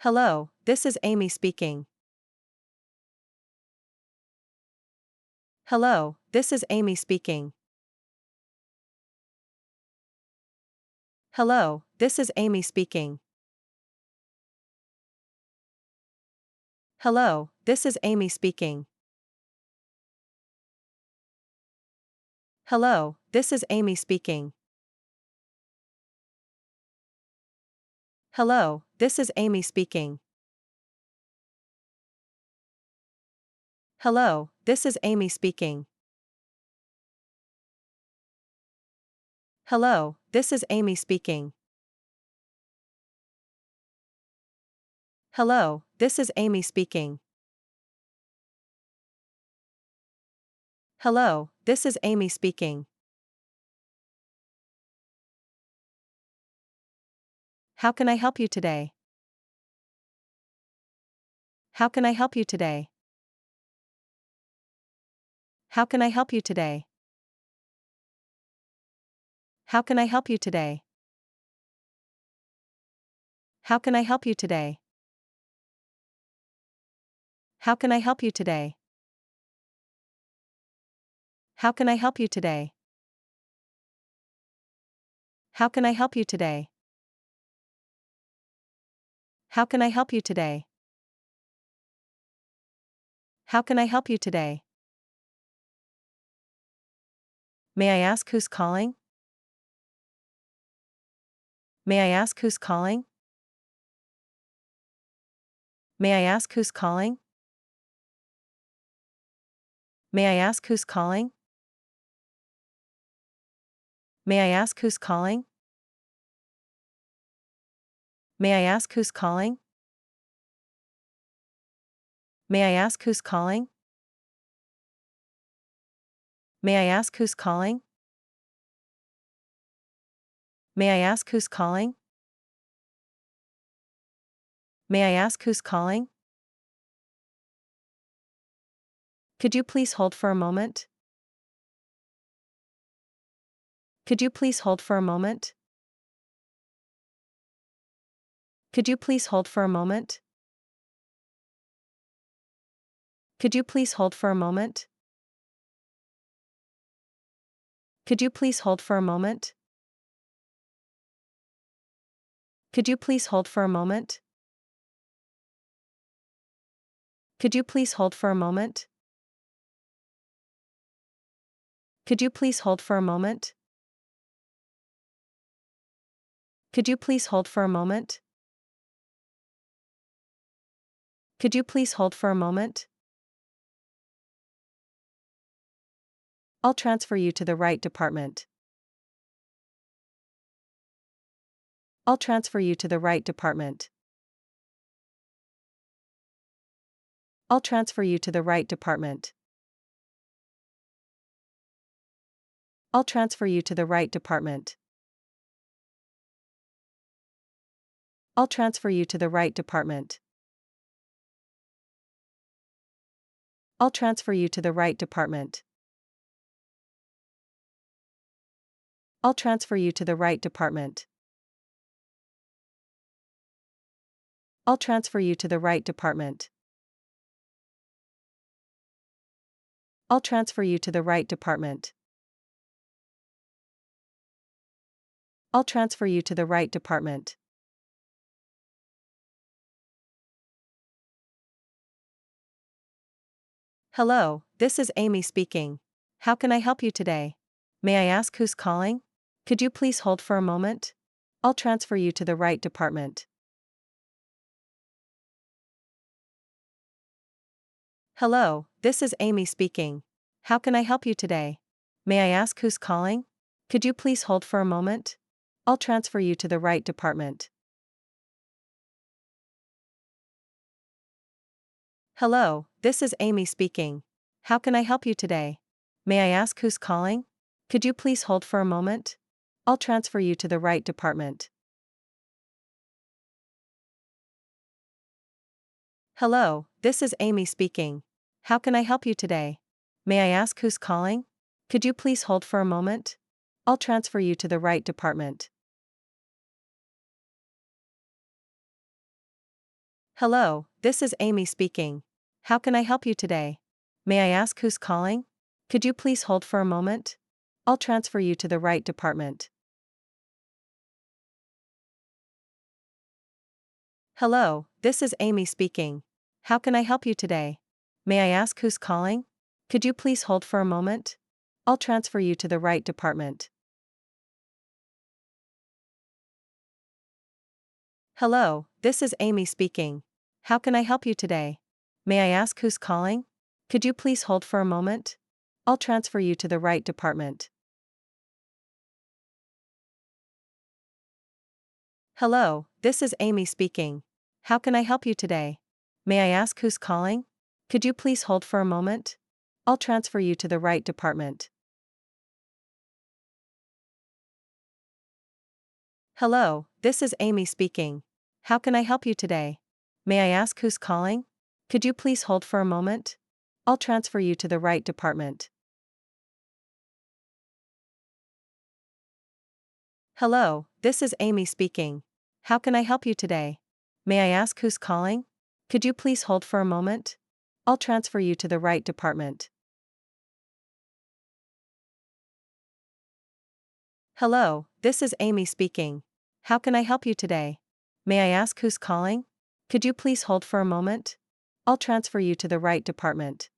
Hello, this is Amy speaking. Hello, this is Amy speaking. Hello, this is Amy speaking. Hello, this is Amy speaking. Hello, this is Amy speaking. Hello, this is Amy speaking. Hello, this is Amy speaking. Hello, this is Amy speaking. Hello, this is Amy speaking. Hello, this is Amy speaking. How can I help you today? How can I help you today? How can I help you today? How can I help you today? How can I help you today? How can I help you today? How can I help you today? How can I help you today? How can I help you today? How can I help you today? May I ask who's calling? May I ask who's calling? May I ask who's calling? May I ask who's calling? May I ask who's calling? May I ask who's calling? May I ask who's calling? May I ask who's calling? May I ask who's calling? May I ask who's calling? Could you please hold for a moment? Could you please hold for a moment? Could you please hold for a moment? Could you please hold for a moment? Could you please hold for a moment? Could you please hold for a moment? Could you please hold for a moment? Could you please hold for a moment? Could you please hold for a moment? Could you please hold for a moment? I'll transfer you to the right department. I'll transfer you to the right department. I'll transfer you to the right department. I'll transfer you to the right department. I'll transfer you to the right department. I'll transfer you to the right department. I'll transfer you to the right department. I'll transfer you to the right department. I'll transfer you to the right department. I'll transfer you to the right department. Hello, this is Amy speaking. How can I help you today? May I ask who's calling? Could you please hold for a moment? I'll transfer you to the right department. Hello, this is Amy speaking. How can I help you today? May I ask who's calling? Could you please hold for a moment? I'll transfer you to the right department. Hello, this is Amy speaking. How can I help you today? May I ask who's calling? Could you please hold for a moment? I'll transfer you to the right department. Hello, this is Amy speaking. How can I help you today? May I ask who's calling? Could you please hold for a moment? I'll transfer you to the right department. Hello, this is Amy speaking. How can I help you today? May I ask who's calling? Could you please hold for a moment? I'll transfer you to the right department. Hello, this is Amy speaking. How can I help you today? May I ask who's calling? Could you please hold for a moment? I'll transfer you to the right department. Hello, this is Amy speaking. How can I help you today? May I ask who's calling? Could you please hold for a moment? I'll transfer you to the right department. Hello, this is Amy speaking. How can I help you today? May I ask who's calling? Could you please hold for a moment? I'll transfer you to the right department. Hello, this is Amy speaking. How can I help you today? May I ask who's calling? Could you please hold for a moment? I'll transfer you to the right department. Hello, this is Amy speaking. How can I help you today? May I ask who's calling? Could you please hold for a moment? I'll transfer you to the right department. Hello, this is Amy speaking. How can I help you today? May I ask who's calling? Could you please hold for a moment? I'll transfer you to the right department.